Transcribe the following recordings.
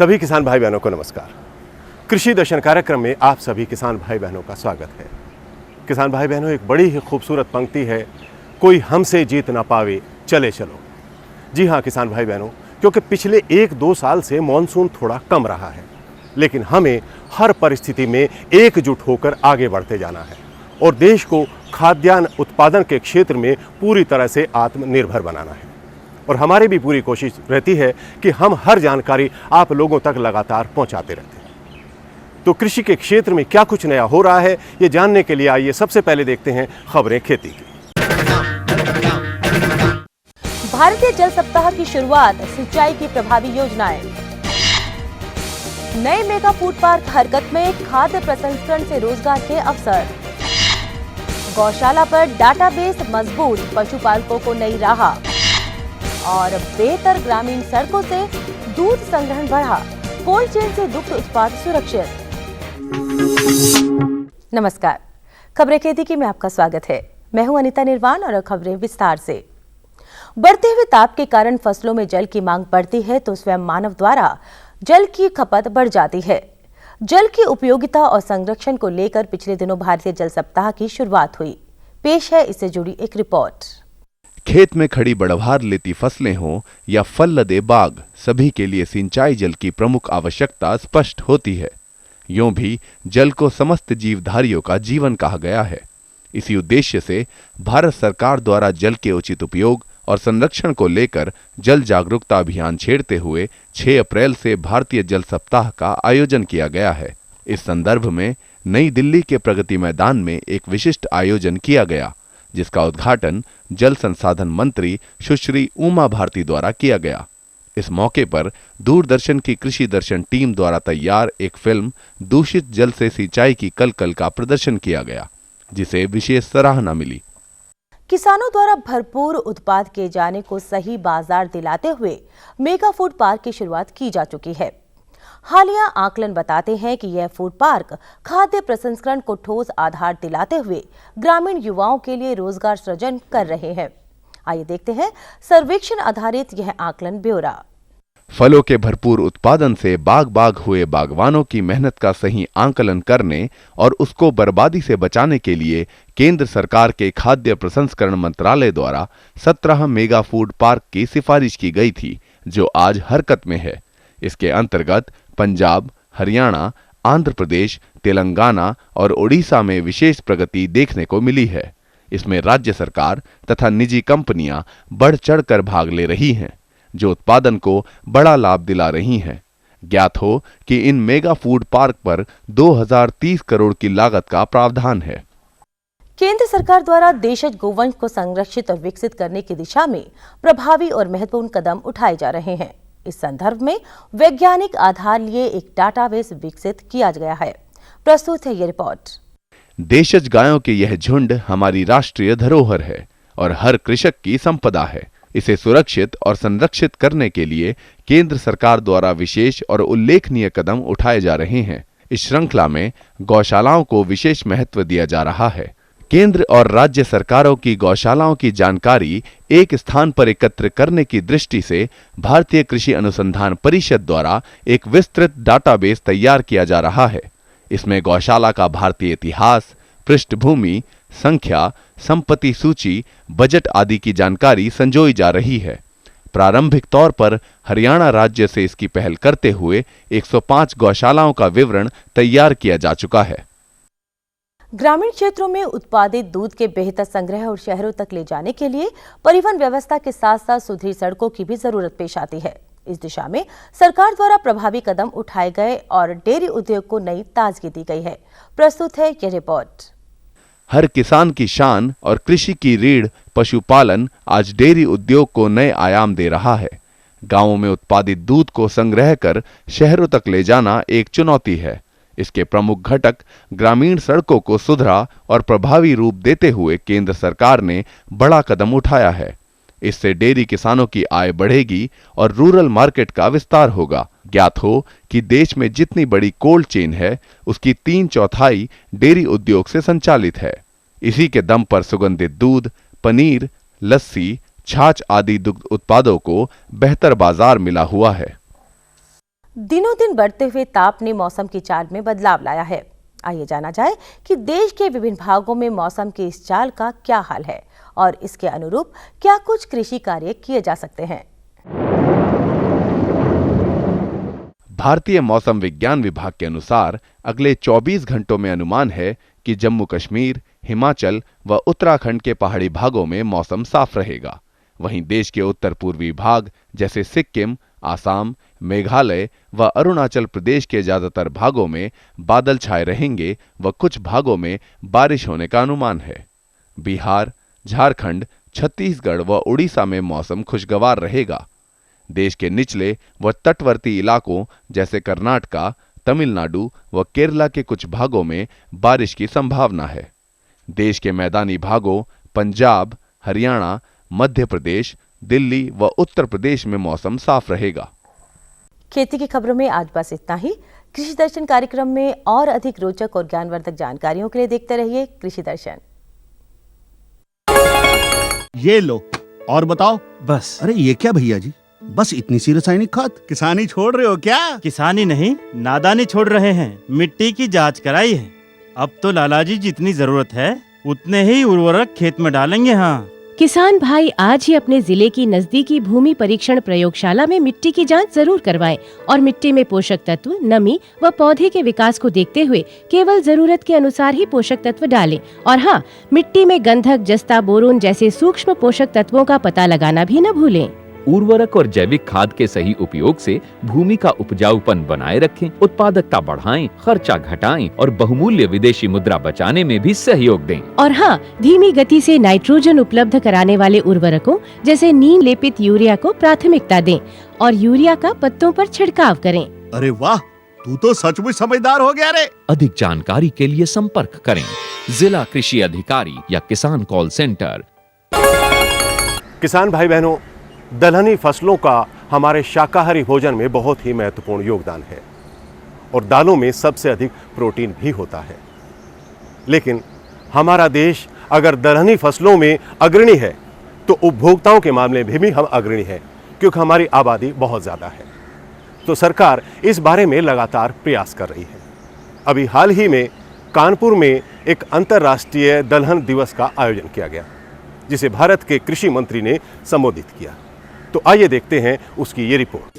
सभी किसान भाई बहनों को नमस्कार। कृषि दर्शन कार्यक्रम में आप सभी किसान भाई बहनों का स्वागत है। किसान भाई बहनों, एक बड़ी ही खूबसूरत पंक्ति है, कोई हमसे जीत ना पावे चले चलो। जी हाँ किसान भाई बहनों, क्योंकि पिछले 1-2 साल से मॉनसून थोड़ा कम रहा है, लेकिन हमें हर परिस्थिति में एकजुट होकर आगे बढ़ते जाना है और देश को खाद्यान्न उत्पादन के क्षेत्र में पूरी तरह से आत्मनिर्भर बनाना है। और हमारी भी पूरी कोशिश रहती है कि हम हर जानकारी आप लोगों तक लगातार पहुंचाते रहते हैं। तो कृषि के क्षेत्र में क्या कुछ नया हो रहा है, ये जानने के लिए आइए सबसे पहले देखते हैं खबरें खेती की। भारतीय जल सप्ताह की शुरुआत, सिंचाई की प्रभावी योजनाएं। नए मेगा फूड पार्क हरकत में, खाद्य प्रसंस्करण से रोजगार के अवसर। गौशाला पर डाटाबेस मजबूत, पशुपालकों को नई राह और बेहतर ग्रामीण सड़कों से दूध संग्रहण बढ़ा, कोल्ड चेन से दुग्ध उत्पाद सुरक्षित। नमस्कार, खबरें खेती की में आपका स्वागत है। मैं हूं अनीता निर्वाण और खबरें विस्तार से। बढ़ते हुए ताप के कारण फसलों में जल की मांग बढ़ती है तो स्वयं मानव द्वारा जल की खपत बढ़ जाती है। जल की उपयोगिता और संरक्षण को लेकर पिछले दिनों भारतीय जल सप्ताह की शुरुआत हुई। पेश है इससे जुड़ी एक रिपोर्ट। खेत में खड़ी बड़भार लेती फसलें हों या फल लदे बाग, सभी के लिए सिंचाई जल की प्रमुख आवश्यकता स्पष्ट होती है। यूं भी जल को समस्त जीवधारियों का जीवन कहा गया है। इसी उद्देश्य से भारत सरकार द्वारा जल के उचित उपयोग और संरक्षण को लेकर जल जागरूकता अभियान छेड़ते हुए 6 अप्रैल से भारतीय जल सप्ताह का आयोजन किया गया है। इस संदर्भ में नई दिल्ली के प्रगति मैदान में एक विशिष्ट आयोजन किया गया, जिसका उद्घाटन जल संसाधन मंत्री सुश्री उमा भारती द्वारा किया गया। इस मौके पर दूरदर्शन की कृषि दर्शन टीम द्वारा तैयार एक फिल्म दूषित जल से सिंचाई की कल का प्रदर्शन किया गया, जिसे विशेष सराहना मिली। किसानों द्वारा भरपूर उत्पाद किए जाने को सही बाजार दिलाते हुए मेगा फूड पार्क की शुरुआत की जा चुकी है। हालिया आकलन बताते हैं कि यह फूड पार्क खाद्य प्रसंस्करण को ठोस आधार दिलाते हुए ग्रामीण युवाओं के लिए रोजगार सृजन कर रहे हैं। आइए देखते हैं सर्वेक्षण आधारित यह आकलन ब्यौरा। फलों के भरपूर उत्पादन से बाग हुए बागवानों की मेहनत का सही आंकलन करने और उसको बर्बादी से बचाने के लिए केंद्र सरकार के खाद्य प्रसंस्करण मंत्रालय द्वारा 17 मेगा फूड पार्क की सिफारिश की गई थी, जो आज हरकत में है। इसके अंतर्गत पंजाब, हरियाणा, आंध्र प्रदेश, तेलंगाना और ओडिशा में विशेष प्रगति देखने को मिली है। इसमें राज्य सरकार तथा निजी कंपनियां बढ़ चढ़कर भाग ले रही हैं, जो उत्पादन को बड़ा लाभ दिला रही हैं। ज्ञात हो कि इन मेगा फूड पार्क पर 2030 करोड़ की लागत का प्रावधान है। केंद्र सरकार द्वारा देशज गोवंश को संरक्षित और विकसित करने की दिशा में प्रभावी और महत्वपूर्ण कदम उठाए जा रहे हैं। इस संदर्भ में वैज्ञानिक आधार लिए एक डाटाबेस विकसित किया गया है। प्रस्तुत है ये रिपोर्ट। देशज गायों के यह झुंड हमारी राष्ट्रीय धरोहर है और हर कृषक की संपदा है। इसे सुरक्षित और संरक्षित करने के लिए केंद्र सरकार द्वारा विशेष और उल्लेखनीय कदम उठाए जा रहे हैं। इस श्रृंखला में गौशालाओं को विशेष महत्व दिया जा रहा है। केंद्र और राज्य सरकारों की गौशालाओं की जानकारी एक स्थान पर एकत्र करने की दृष्टि से भारतीय कृषि अनुसंधान परिषद द्वारा एक विस्तृत डाटाबेस तैयार किया जा रहा है। इसमें गौशाला का भारतीय इतिहास, पृष्ठभूमि, संख्या, संपत्ति सूची, बजट आदि की जानकारी संजोई जा रही है। प्रारंभिक तौर पर हरियाणा राज्य से इसकी पहल करते हुए 105 गौशालाओं का विवरण तैयार किया जा चुका है। ग्रामीण क्षेत्रों में उत्पादित दूध के बेहतर संग्रह और शहरों तक ले जाने के लिए परिवहन व्यवस्था के साथ साथ सुदृढ़ सड़कों की भी जरूरत पेश आती है। इस दिशा में सरकार द्वारा प्रभावी कदम उठाए गए और डेयरी उद्योग को नई ताजगी दी गई है। प्रस्तुत है ये रिपोर्ट। हर किसान की शान और कृषि की रीढ़ पशुपालन आज डेयरी उद्योग को नए आयाम दे रहा है। गांवों में उत्पादित दूध को संग्रह कर शहरों तक ले जाना एक चुनौती है। इसके प्रमुख घटक ग्रामीण सड़कों को सुधरा और प्रभावी रूप देते हुए केंद्र सरकार ने बड़ा कदम उठाया है। इससे डेयरी किसानों की आय बढ़ेगी और रूरल मार्केट का विस्तार होगा। ज्ञात हो कि देश में जितनी बड़ी कोल्ड चेन है, उसकी 3/4 डेयरी उद्योग से संचालित है। इसी के दम पर सुगंधित दूध, पनीर, लस्सी, छाछ आदि दुग्ध उत्पादों को बेहतर बाजार मिला हुआ है। दिनों दिन बढ़ते हुए ताप ने मौसम की चाल में बदलाव लाया है। आइए जाना जाए कि देश के विभिन्न भागों में मौसम की इस चाल का क्या हाल है और इसके अनुरूप क्या कुछ कृषि कार्य किए जा सकते हैं। भारतीय मौसम विज्ञान विभाग के अनुसार अगले 24 घंटों में अनुमान है कि जम्मू कश्मीर, हिमाचल व उत्तराखंड के पहाड़ी भागों में मौसम साफ रहेगा। वहीं देश के उत्तर पूर्वी भाग जैसे सिक्किम, आसाम, मेघालय व अरुणाचल प्रदेश के ज्यादातर भागों में बादल छाए रहेंगे व कुछ भागों में बारिश होने का अनुमान है। बिहार, झारखंड, छत्तीसगढ़ व उड़ीसा में मौसम खुशगवार रहेगा। देश के निचले व तटवर्ती इलाकों जैसे कर्नाटका, तमिलनाडु व केरला के कुछ भागों में बारिश की संभावना है। देश के मैदानी भागों पंजाब, हरियाणा, मध्य प्रदेश, दिल्ली व उत्तर प्रदेश में मौसम साफ रहेगा। खेती की खबरों में आज बस इतना ही। कृषि दर्शन कार्यक्रम में और अधिक रोचक और ज्ञानवर्धक जानकारियों के लिए देखते रहिए कृषि दर्शन। ये लो और बताओ। बस। अरे ये क्या भैया जी, बस इतनी सी रासायनिक खाद? किसानी छोड़ रहे हो क्या? किसानी नहीं, नादानी छोड़ रहे हैं। मिट्टी की जांच कराई है। अब तो लालाजी जितनी जरूरत है उतने ही उर्वरक खेत में डालेंगे। हाँ, किसान भाई आज ही अपने जिले की नजदीकी भूमि परीक्षण प्रयोगशाला में मिट्टी की जांच जरूर करवाएं और मिट्टी में पोषक तत्व, नमी व पौधे के विकास को देखते हुए केवल जरूरत के अनुसार ही पोषक तत्व डालें। और हाँ, मिट्टी में गंधक, जस्ता, बोरोन जैसे सूक्ष्म पोषक तत्वों का पता लगाना भी न भूलें। उर्वरक और जैविक खाद के सही उपयोग से भूमि का उपजाऊपन बनाए रखें, उत्पादकता बढ़ाएं, खर्चा घटाएं और बहुमूल्य विदेशी मुद्रा बचाने में भी सहयोग दें। और हाँ, धीमी गति से नाइट्रोजन उपलब्ध कराने वाले उर्वरकों जैसे नीम लेपित यूरिया को प्राथमिकता दें और यूरिया का पत्तों पर छिड़काव करें। अरे वाह, तू तो सचमुच समझदार हो गया रे। अधिक जानकारी के लिए संपर्क करें जिला कृषि अधिकारी या किसान कॉल सेंटर। किसान भाई बहनों, दलहनी फसलों का हमारे शाकाहारी भोजन में बहुत ही महत्वपूर्ण योगदान है और दालों में सबसे अधिक प्रोटीन भी होता है। लेकिन हमारा देश अगर दलहनी फसलों में अग्रणी है तो उपभोक्ताओं के मामले में भी हम अग्रणी हैं, क्योंकि हमारी आबादी बहुत ज़्यादा है। तो सरकार इस बारे में लगातार प्रयास कर रही है। अभी हाल ही में कानपुर में एक अंतर्राष्ट्रीय दलहन दिवस का आयोजन किया गया, जिसे भारत के कृषि मंत्री ने संबोधित किया। तो आइए देखते हैं उसकी ये रिपोर्ट।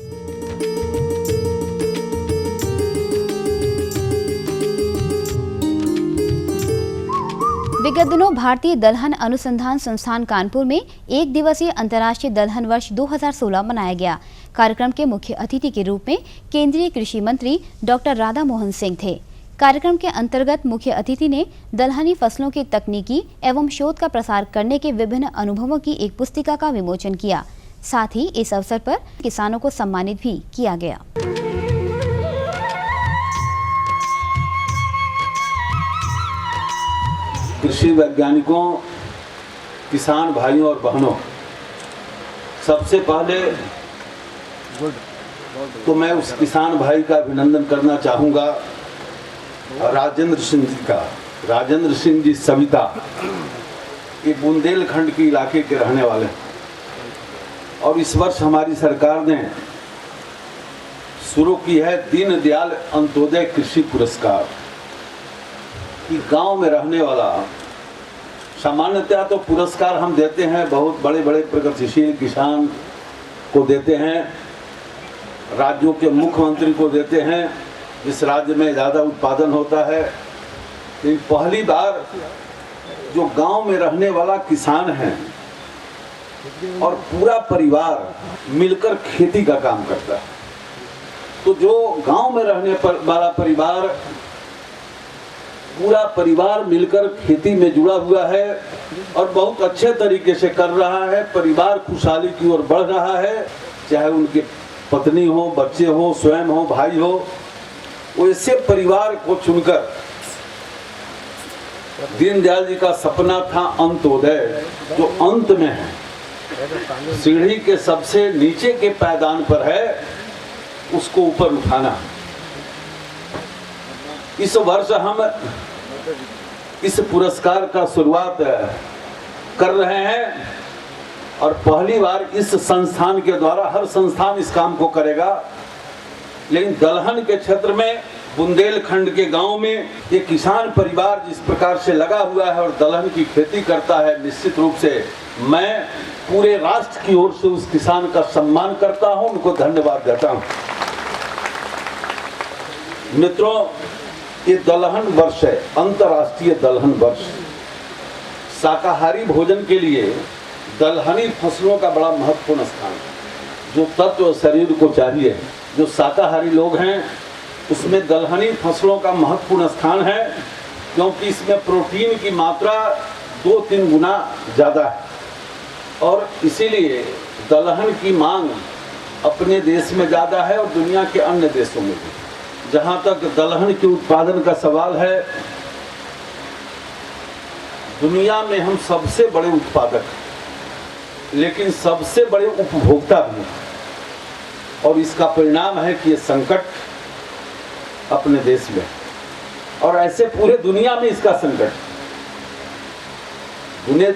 विगत दिनों भारतीय दलहन अनुसंधान संस्थान कानपुर में 1 दिवसीय अंतर्राष्ट्रीय दलहन वर्ष 2016 मनाया गया। कार्यक्रम के मुख्य अतिथि के रूप में केंद्रीय कृषि मंत्री डॉक्टर राधा मोहन सिंह थे। कार्यक्रम के अंतर्गत मुख्य अतिथि ने दलहनी फसलों की तकनीकी एवं शोध का प्रसार करने के विभिन्न अनुभवों की एक पुस्तिका का विमोचन किया। साथ ही इस अवसर पर किसानों को सम्मानित भी किया गया। कृषि वैज्ञानिकों, किसान भाइयों और बहनों, सबसे पहले तो मैं उस किसान भाई का अभिनंदन करना चाहूँगा राजेंद्र सिंह जी का। राजेंद्र सिंह जी सविता ये बुंदेलखंड के इलाके के रहने वाले हैं और इस वर्ष हमारी सरकार ने शुरू की है दीनदयाल अंत्योदय कृषि पुरस्कार। कि गांव में रहने वाला, सामान्यतः तो पुरस्कार हम देते हैं बहुत बड़े बड़े प्रगतिशील किसान को देते हैं, राज्यों के मुख्यमंत्री को देते हैं जिस राज्य में ज़्यादा उत्पादन होता है। लेकिन पहली बार जो गांव में रहने वाला किसान है और पूरा परिवार मिलकर खेती का काम करता है, तो जो गांव में रहने वाला परिवार, पूरा परिवार मिलकर खेती में जुड़ा हुआ है और बहुत अच्छे तरीके से कर रहा है, परिवार खुशहाली की ओर बढ़ रहा है, चाहे उनके पत्नी हो, बच्चे हो, स्वयं हो, भाई हो, वैसे परिवार को चुनकर दीनदयाल जी का सपना था अंत्योदय, जो अंत में है, सीढ़ी के सबसे नीचे के पायदान पर है, उसको ऊपर उठाना। इस वर्ष हम इस पुरस्कार का शुरुआत कर रहे हैं और पहली बार इस संस्थान के द्वारा, हर संस्थान इस काम को करेगा, लेकिन दलहन के क्षेत्र में बुंदेलखंड के गांव में ये किसान परिवार जिस प्रकार से लगा हुआ है और दलहन की खेती करता है, निश्चित रूप से मैं पूरे राष्ट्र की ओर से उस किसान का सम्मान करता हूं, उनको धन्यवाद देता हूं। मित्रों, ये दलहन वर्ष है, अंतर्राष्ट्रीय दलहन वर्ष। शाकाहारी भोजन के लिए दलहनी फसलों का बड़ा महत्वपूर्ण स्थान है। जो तत्व शरीर को चाहिए, जो शाकाहारी लोग हैं, उसमें दलहनी फसलों का महत्वपूर्ण स्थान है, क्योंकि इसमें प्रोटीन की मात्रा 2-3 गुना ज़्यादा है और इसीलिए दलहन की मांग अपने देश में ज़्यादा है और दुनिया के अन्य देशों में भी। जहाँ तक दलहन के उत्पादन का सवाल है, दुनिया में हम सबसे बड़े उत्पादक हैं, लेकिन सबसे बड़े उपभोक्ता भी हैं और इसका परिणाम है कि ये संकट अपने देश में और ऐसे पूरे दुनिया में इसका संकट।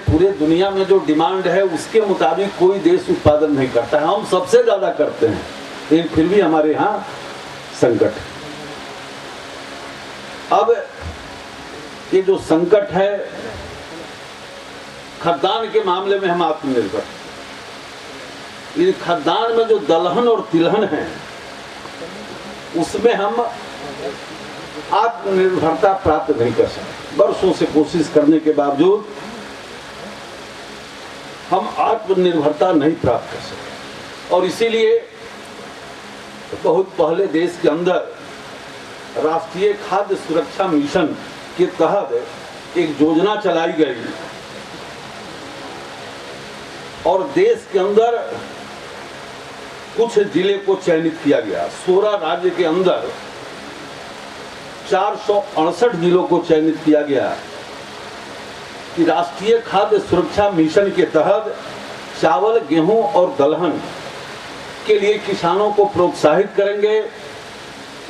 पूरे दुनिया में जो डिमांड है उसके मुताबिक कोई देश उत्पादन नहीं करता है। हम सबसे ज्यादा करते हैं, लेकिन फिर भी हमारे यहाँ संकट है। अब ये जो संकट है, खाद्यान्न के मामले में हम आत्मनिर्भर, ये खाद्यान्न में जो दलहन और तिलहन है उसमें हम आत्मनिर्भरता प्राप्त नहीं कर सकते। वर्षों से कोशिश करने के बावजूद हम आत्मनिर्भरता नहीं प्राप्त कर सकते और इसीलिए बहुत पहले देश के अंदर राष्ट्रीय खाद्य सुरक्षा मिशन के तहत एक योजना चलाई गई और देश के अंदर कुछ जिले को चयनित किया गया। 16 राज्य के अंदर 468 जिलों को चयनित किया गया कि राष्ट्रीय खाद्य सुरक्षा मिशन के तहत चावल, गेहूं और दलहन के लिए किसानों को प्रोत्साहित करेंगे,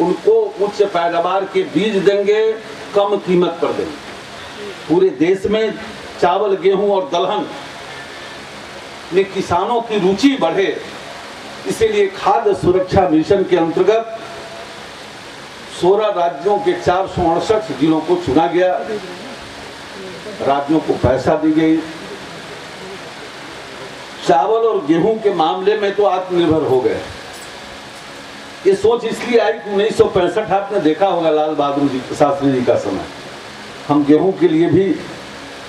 उनको उच्च पैदावार के बीज देंगे, कम कीमत पर देंगे। पूरे देश में चावल, गेहूं और दलहन में किसानों की रुचि बढ़े, इसीलिए खाद्य सुरक्षा मिशन के अंतर्गत 16 राज्यों के 468 जिलों को चुना गया। राज्यों को पैसा दी गई। चावल और गेहूं के मामले में तो आत्मनिर्भर हो गए। ये सोच इसलिए आई कि 1965 आपने देखा होगा लाल बहादुर जी शास्त्री जी का समय, हम गेहूं के लिए भी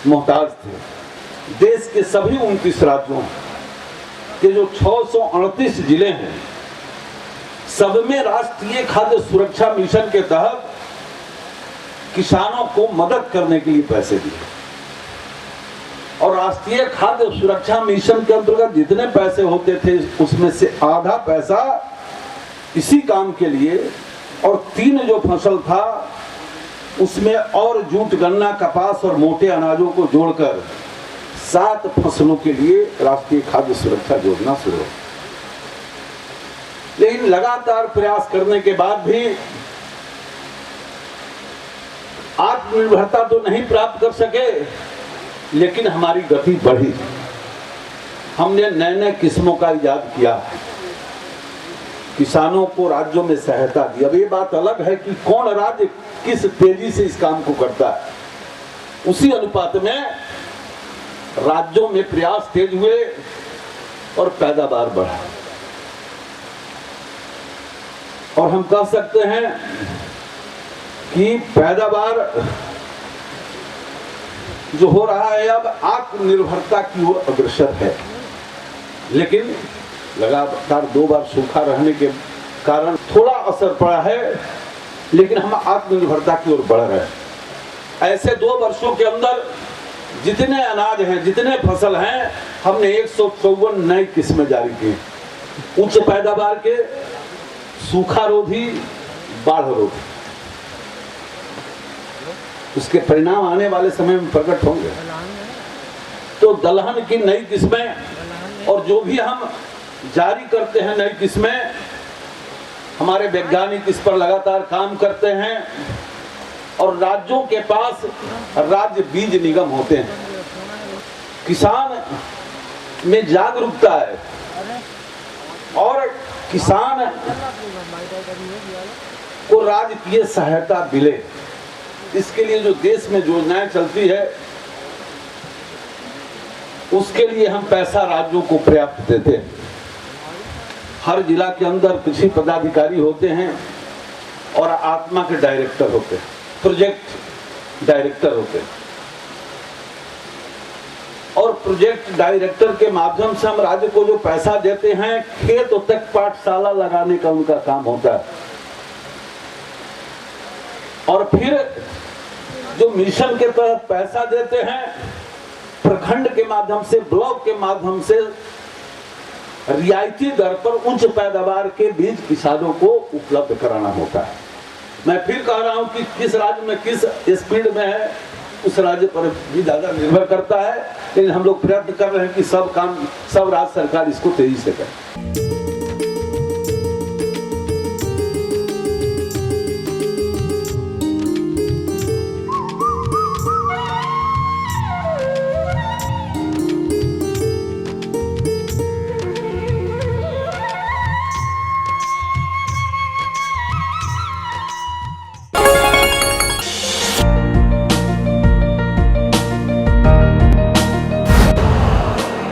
मोहताज थे। देश के सभी 29 राज्यों के जो 638 जिले हैं, सब में राष्ट्रीय खाद्य सुरक्षा मिशन के तहत किसानों को मदद करने के लिए पैसे दिए और राष्ट्रीय खाद्य सुरक्षा मिशन के अंतर्गत जितने पैसे होते थे उसमें से आधा पैसा इसी काम के लिए और 3 जो फसल था उसमें और जूट, गन्ना, कपास और मोटे अनाजों को जोड़कर 7 फसलों के लिए राष्ट्रीय खाद्य सुरक्षा योजना शुरू हुई। लेकिन लगातार प्रयास करने के बाद भी आत्मनिर्भरता तो नहीं प्राप्त कर सके, लेकिन हमारी गति बढ़ी। हमने नए नए किस्मों का इजाद किया, किसानों को राज्यों में सहायता दी। अब ये बात अलग है कि कौन राज्य किस तेजी से इस काम को करता है, उसी अनुपात में राज्यों में प्रयास तेज हुए और पैदावार बढ़ा। और हम कह सकते हैं कि पैदावार जो हो रहा है अब आत्मनिर्भरता की ओर अग्रसर है। लेकिन लगातार 2 बार सूखा रहने के कारण थोड़ा असर पड़ा है, लेकिन हम आत्मनिर्भरता की ओर बढ़ रहे हैं। ऐसे 2 वर्षों के अंदर जितने अनाज हैं, जितने फसल हैं, हमने 154 नई किस्में जारी की, उच्च पैदावार के, सूखा रोधी, बाढ़ रोधी। उसके परिणाम आने वाले समय में प्रकट होंगे। तो दलहन की नई किस्में और जो भी हम जारी करते हैं नई किस्में, हमारे वैज्ञानिक इस पर लगातार काम करते हैं और राज्यों के पास राज्य बीज निगम होते हैं। किसान में जागरूकता है और किसान को राजकीय सहायता मिले, इसके लिए जो देश में योजनाएं चलती है उसके लिए हम पैसा राज्यों को पर्याप्त देते हैं। हर जिला के अंदर कृषि पदाधिकारी होते हैं और आत्मा के डायरेक्टर होते हैं, प्रोजेक्ट डायरेक्टर होते हैं, और प्रोजेक्ट डायरेक्टर के माध्यम से हम राज्य को जो पैसा देते हैं खेत तक पाठशाला लगाने का उनका काम होता है। और फिर जो मिशन के तहत पैसा देते हैं प्रखंड के माध्यम से, ब्लॉक के माध्यम से रियायती दर पर उच्च पैदावार के बीज किसानों को उपलब्ध कराना होता है। मैं फिर कह रहा हूं कि किस राज्य में किस स्पीड में है उस राज्य पर भी ज्यादा निर्भर करता है, लेकिन हम लोग प्रयत्न कर रहे हैं कि सब काम सब राज्य सरकार इसको तेजी से करे।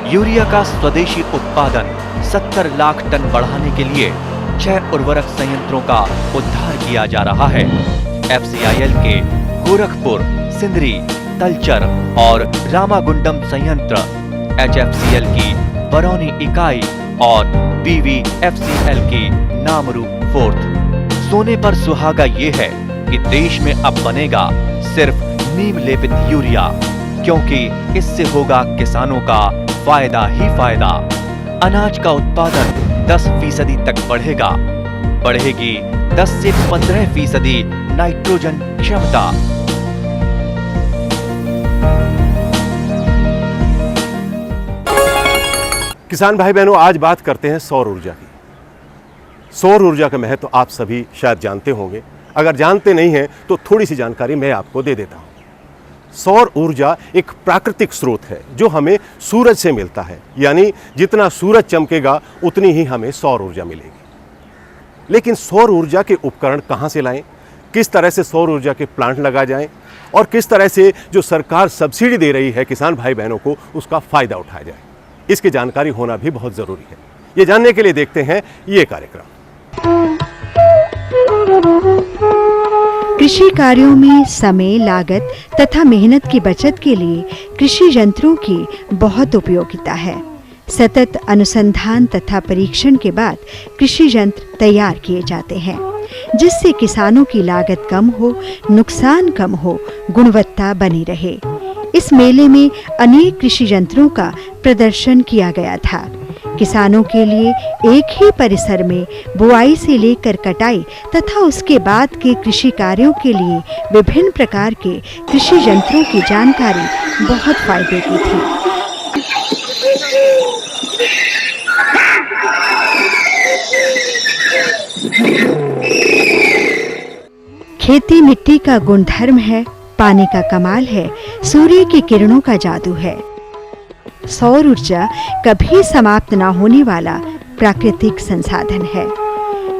यूरिया का स्वदेशी उत्पादन 70 लाख टन बढ़ाने के लिए 6 उर्वरक संयंत्रों का उद्धार किया जा रहा है। FCIL के गोरखपुर, सिंदरी, तलचर और रामागुंडम संयंत्र, HFCL की बरौनी इकाई और BVFCL की नामरू फोर्थ। सोने पर सुहागा ये है कि देश में अब बनेगा सिर्फ नीम लेपित यूरिया, क्योंकि इससे होगा किसानों का फायदा ही फायदा। अनाज का उत्पादन 10% तक बढ़ेगा, बढ़ेगी 10 से 15% नाइट्रोजन क्षमता। किसान भाई बहनों, आज बात करते हैं सौर ऊर्जा की। सौर ऊर्जा का महत्व आप सभी शायद जानते होंगे, अगर जानते नहीं हैं तो थोड़ी सी जानकारी मैं आपको दे देता हूं। सौर ऊर्जा एक प्राकृतिक स्रोत है जो हमें सूरज से मिलता है, यानी जितना सूरज चमकेगा उतनी ही हमें सौर ऊर्जा मिलेगी। लेकिन सौर ऊर्जा के उपकरण कहां से लाएं, किस तरह से सौर ऊर्जा के प्लांट लगा जाएं और किस तरह से जो सरकार सब्सिडी दे रही है किसान भाई बहनों को उसका फायदा उठाया जाए, इसकी जानकारी होना भी बहुत जरूरी है। ये जानने के लिए देखते हैं ये कार्यक्रम। कृषि कार्यों में समय, लागत तथा मेहनत की बचत के लिए कृषि यंत्रों की बहुत उपयोगिता है। सतत अनुसंधान तथा परीक्षण के बाद कृषि यंत्र तैयार किए जाते हैं, जिससे किसानों की लागत कम हो, नुकसान कम हो, गुणवत्ता बनी रहे। इस मेले में अनेक कृषि यंत्रों का प्रदर्शन किया गया था। किसानों के लिए एक ही परिसर में बुआई से लेकर कटाई तथा उसके बाद के कृषि कार्यों के लिए विभिन्न प्रकार के कृषि यंत्रों की जानकारी बहुत फायदे की थी। खेती मिट्टी का गुणधर्म है, पानी का कमाल है, सूर्य की किरणों का जादू है। सौर ऊर्जा कभी समाप्त न होने वाला प्राकृतिक संसाधन है।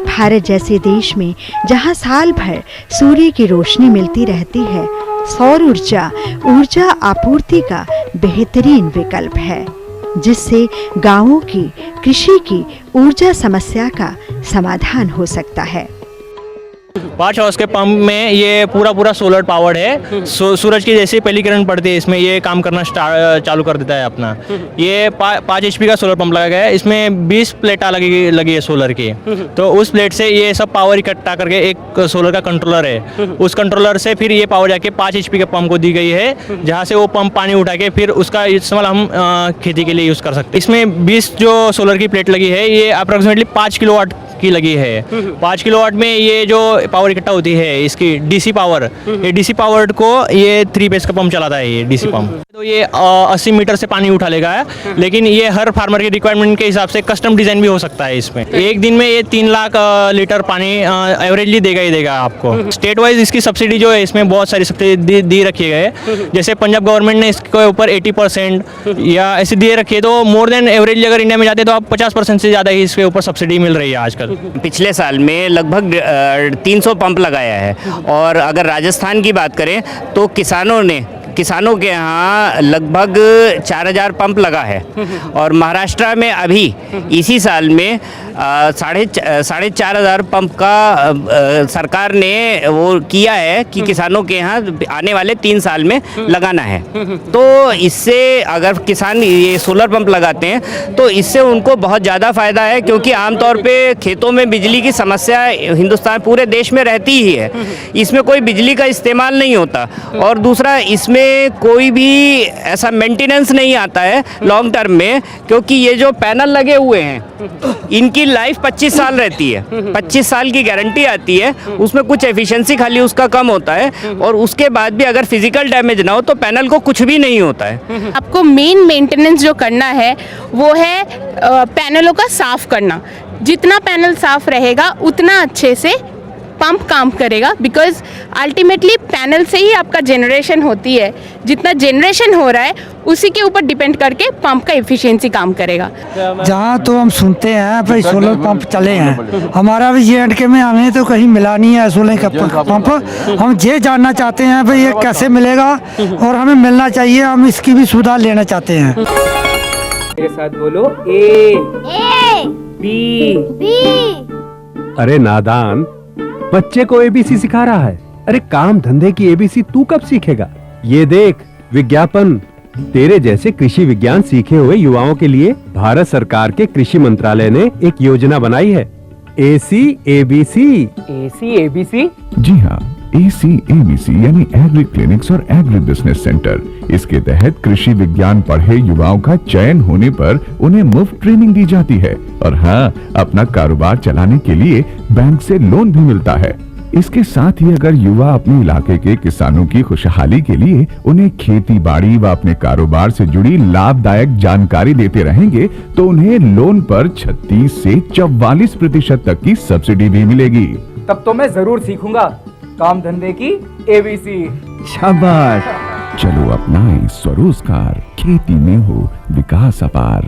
भारत जैसे देश में जहां साल भर सूर्य की रोशनी मिलती रहती है, सौर ऊर्जा ऊर्जा आपूर्ति का बेहतरीन विकल्प है, जिससे गांवों की कृषि की ऊर्जा समस्या का समाधान हो सकता है। 5 हाउस के पंप में ये पूरा सोलर पावर्ड है। सूरज की जैसे पहली किरण पड़ती है इसमें ये काम करना चालू कर देता है अपना। ये 5 HP का सोलर पंप लगा गया है। इसमें 20 प्लेटा लगी है सोलर की। तो उस प्लेट से ये सब पावर इकट्ठा करके एक सोलर का कंट्रोलर है, उस कंट्रोलर से फिर ये पावर जाके 5 HP के पंप को दी गई है, जहाँ से वो पंप पानी उठा के फिर उसका इस्तेमाल हम खेती के लिए यूज़ कर सकते हैं। इसमें 20 जो सोलर की प्लेट लगी है ये अप्रोक्सीमेटली 5 किलोवाट की लगी है। 5 किलोवाट में ये जो पावर इकट्ठा होती है इसकी डीसी पावर, ये डीसी पावर को ये 3 फेज का पंप चलाता है, ये डीसी पंप। तो ये 80 मीटर से पानी उठा लेगा, लेकिन ये हर फार्मर के रिक्वायरमेंट के हिसाब से कस्टम डिज़ाइन भी हो सकता है इसमें। एक दिन में ये 3 लाख लीटर पानी एवरेजली देगा ही देगा आपको। स्टेट वाइज इसकी सब्सिडी जो है, इसमें बहुत सारी सब्सिडी दी रखी गए, जैसे पंजाब गवर्नमेंट ने इसके ऊपर 80% या ऐसे दिए रखे, तो मोर देन एवरेजली अगर इंडिया में जाते तो आप 50% से ज़्यादा ही इसके ऊपर सब्सिडी मिल रही है आजकल। पिछले साल में लगभग 300 पंप लगाया है, और अगर राजस्थान की बात करें तो किसानों के यहाँ लगभग 4000 पंप लगा है, और महाराष्ट्र में अभी इसी साल में 4,500 पंप का सरकार ने वो किया है कि किसानों के यहाँ आने वाले 3 साल में लगाना है। तो इससे अगर किसान ये सोलर पंप लगाते हैं तो इससे उनको बहुत ज़्यादा फ़ायदा है, क्योंकि आमतौर पे खेतों में बिजली की समस्या हिंदुस्तान पूरे देश में रहती ही है। इसमें कोई बिजली का इस्तेमाल नहीं होता, और दूसरा इसमें कोई भी ऐसा मेंटेनेंस नहीं आता है लॉन्ग टर्म में, क्योंकि ये जो पैनल लगे हुए हैं इनकी लाइफ 25 साल रहती है। 25 साल की गारंटी आती है, उसमें कुछ एफिशिएंसी खाली उसका कम होता है, और उसके बाद भी अगर फिजिकल डैमेज ना हो तो पैनल को कुछ भी नहीं होता है। आपको मेन मेंटेनेंस जो करना है वो है पैनलों का साफ करना। जितना पैनल साफ रहेगा उतना अच्छे से पंप काम करेगा, बिकॉज अल्टीमेटली पैनल से ही आपका जनरेशन होती है। जितना जनरेशन हो रहा है उसी के ऊपर डिपेंड करके पंप का एफिशिएंसी काम करेगा। जहाँ तो हम सुनते हैं भाई सोलर पंप चले हैं, हमारा भी ये एंड में हमें तो कहीं मिला नहीं है सोलर का पंप। हम ये जानना चाहते हैं भाई ये कैसे मिलेगा, और हमें मिलना चाहिए, हम इसकी भी सुविधा लेना चाहते हैं। मेरे साथ बोलो ए बी। अरे नादान, बच्चे को एबीसी सिखा रहा है। अरे काम धंधे की एबीसी तू कब सीखेगा? ये देख विज्ञापन। तेरे जैसे कृषि विज्ञान सीखे हुए युवाओं के लिए भारत सरकार के कृषि मंत्रालय ने एक योजना बनाई है, ACABC। ACABC? जी हाँ, ACABC यानी एग्री क्लिनिक्स और एग्री बिजनेस सेंटर। इसके तहत कृषि विज्ञान पढ़े युवाओं का चयन होने पर उन्हें मुफ्त ट्रेनिंग दी जाती है, और हाँ, अपना कारोबार चलाने के लिए बैंक से लोन भी मिलता है। इसके साथ ही अगर युवा अपने इलाके के किसानों की खुशहाली के लिए उन्हें खेती बाड़ी व अपने कारोबार से जुड़ी लाभदायक जानकारी देते रहेंगे तो उन्हें लोन पर 36 से 44% तक की सब्सिडी भी मिलेगी। तब तो मैं जरूर सीखूंगा काम धंधे की ABC। शाबाश, चलो अपनाएं स्वरोजगार, खेती में हो विकास अपार।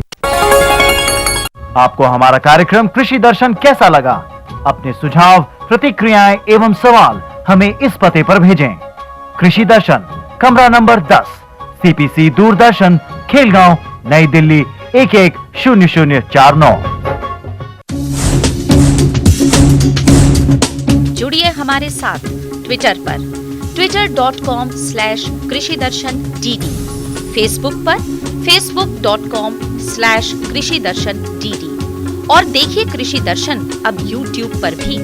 आपको हमारा कार्यक्रम कृषि दर्शन कैसा लगा? अपने सुझाव, प्रतिक्रियाएं एवं सवाल हमें इस पते पर भेजें। कृषि दर्शन, कमरा नंबर 10, CPC दूरदर्शन, खेलगांव, नई दिल्ली 110049। जुड़िए हमारे साथ ट्विटर पर twitter.com/कृषिदर्शन-DD, फेसबुक पर facebook.com/कृषिदर्शन-DD, और देखिए कृषि दर्शन अब YouTube पर भी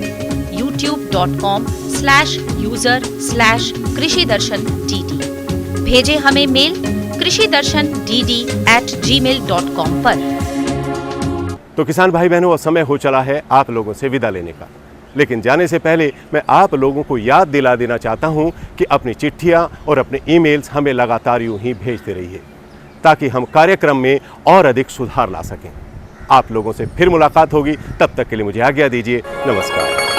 youtube.com/user/कृषिदर्शन-DD। भेजें हमें मेल कृषिदर्शन-DD@gmail.com पर। तो किसान भाई बहनों, अब समय हो चला है आप लोगों से विदा लेने का, लेकिन जाने से पहले मैं आप लोगों को याद दिला देना चाहता हूं कि अपनी चिट्ठियां और अपने ईमेल्स हमें लगातार यूं ही भेजते रहिए, ताकि हम कार्यक्रम में और अधिक सुधार ला सकें। आप लोगों से फिर मुलाकात होगी, तब तक के लिए मुझे आज्ञा दीजिए। नमस्कार।